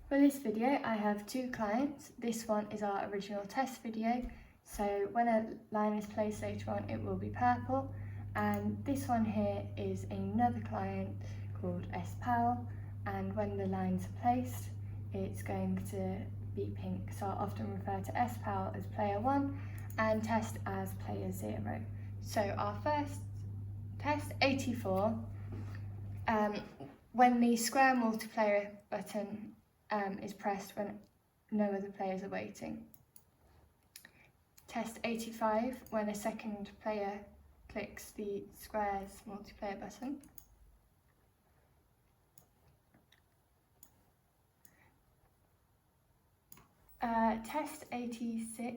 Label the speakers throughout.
Speaker 1: For this video, I have two clients. This one is our original test video, so when a line is placed later on, it will be purple. And this one here is another client called S Powell, and when the lines are placed, it's going to be pink. So I often refer to S Powell as player 1 and test as player 0. So our first test, 84, when the square multiplayer button is pressed when no other players are waiting. Test 85, when a second player clicks the squares multiplayer button. Test 86,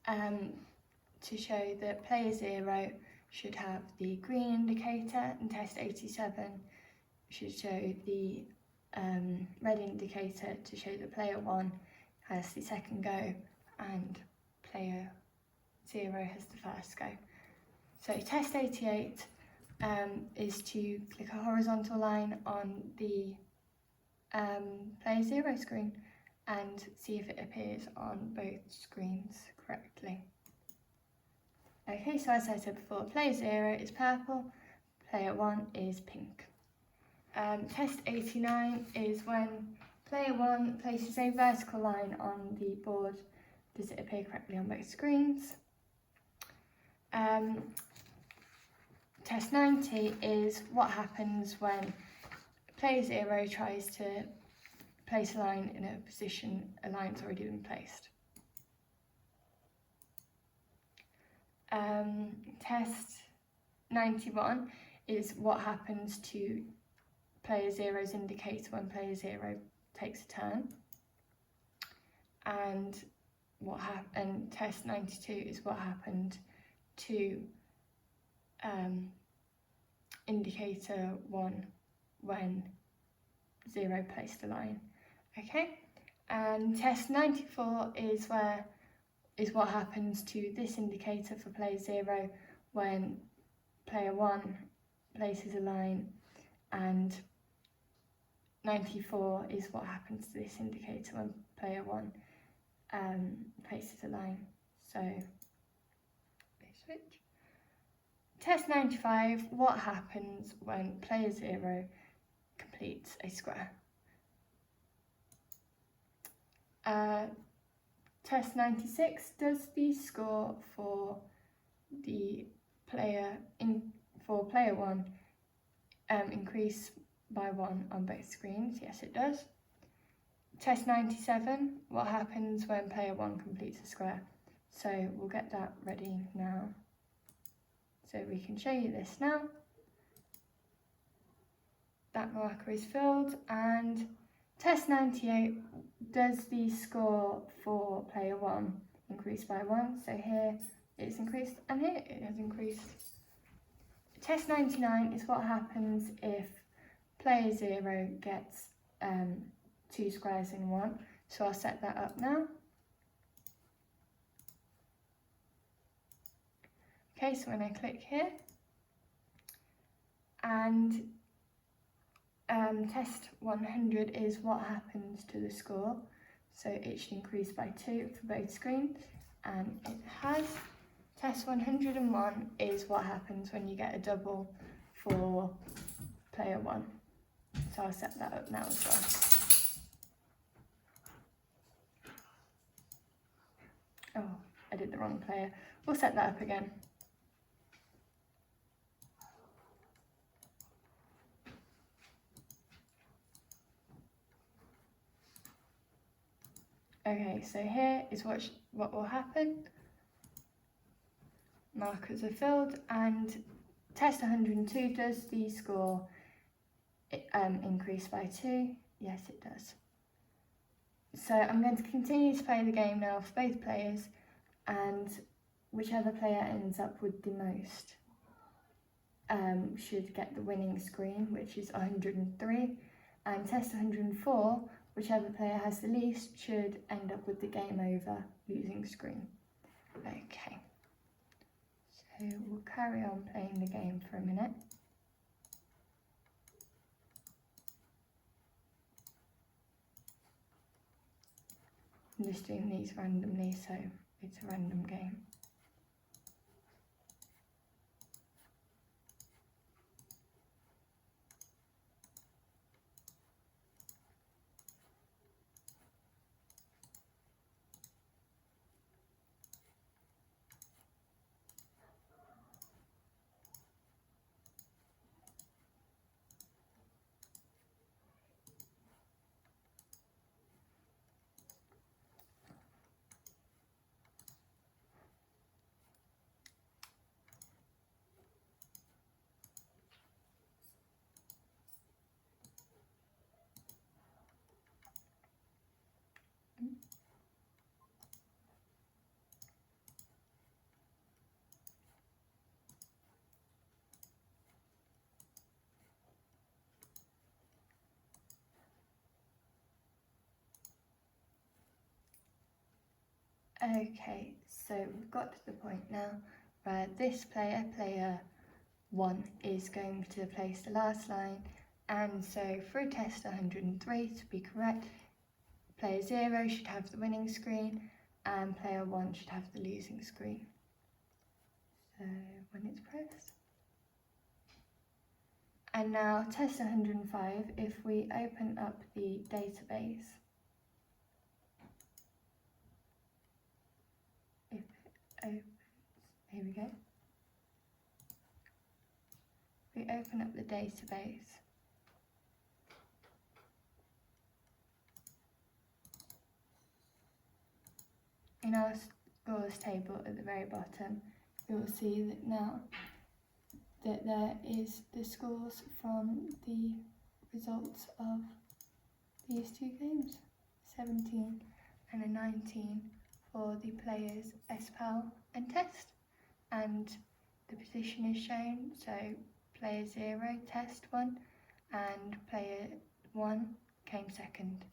Speaker 1: to show that player 0 should have the green indicator, and test 87 should show the red indicator to show that player 1 has the second go and player 0 has the first go. So test 88 is to click a horizontal line on the player 0 screen and see if it appears on both screens correctly. Okay, so as I said before, player 0 is purple, player 1 is pink. Test 89 is when player 1 places a vertical line on the board. Does it appear correctly on both screens? Test 90 is what happens when player 0 tries to place a line in a position a line's already been placed. Test 91 is what happens to player 0's indicator when player 0 takes a turn. And test 92 is what happened to indicator 1 when 0 placed a line. Okay, and test 94 is what happens to this indicator for player 0 when player 1 places a line, and 94 is what happens to this indicator when player 1 places a line. So they switch. Test 95, what happens when player 0 completes a square. Test 96, does the score for player 1 increase by 1 on both screens? Yes, it does. Test 97, what happens when player 1 completes a square? So we'll get that ready now. So we can show you this now. That marker is filled, and test 98, does the score for player 1 increase by 1? So here it's increased and here it has increased. Test 99 is what happens if player 0 gets 2 squares in 1. So I'll set that up now. Okay, so when I click here, and test 100 is what happens to the score. So it should increase by 2 for both screens, and it has. Test 101 is what happens when you get a double for player 1. So I'll set that up now as well. Oh, I did the wrong player. We'll set that up again. Okay, so here is what will happen. Markers are filled, and test 102, does the score increase by 2? Yes, it does. So I'm going to continue to play the game now for both players, and whichever player ends up with the most should get the winning screen, which is 103, and test 104, whichever player has the least should end up with the game over losing screen. Okay, so we'll carry on playing the game for a minute. I'm just doing these randomly, so it's a random game. Okay, so we've got to the point now where this player, player 1, is going to place the last line, and so for a test 103 to be correct, player 0 should have the winning screen and player 1 should have the losing screen. So when it's pressed. And now test 105, if we open up the database, if it opens, here we go. We open up the database. In our scores table at the very bottom, you'll see that now that there is the scores from the results of these two games, 17 and a 19 for the players SPAL and Test, and the position is shown, so player 0 Test 1 and player 1 came second.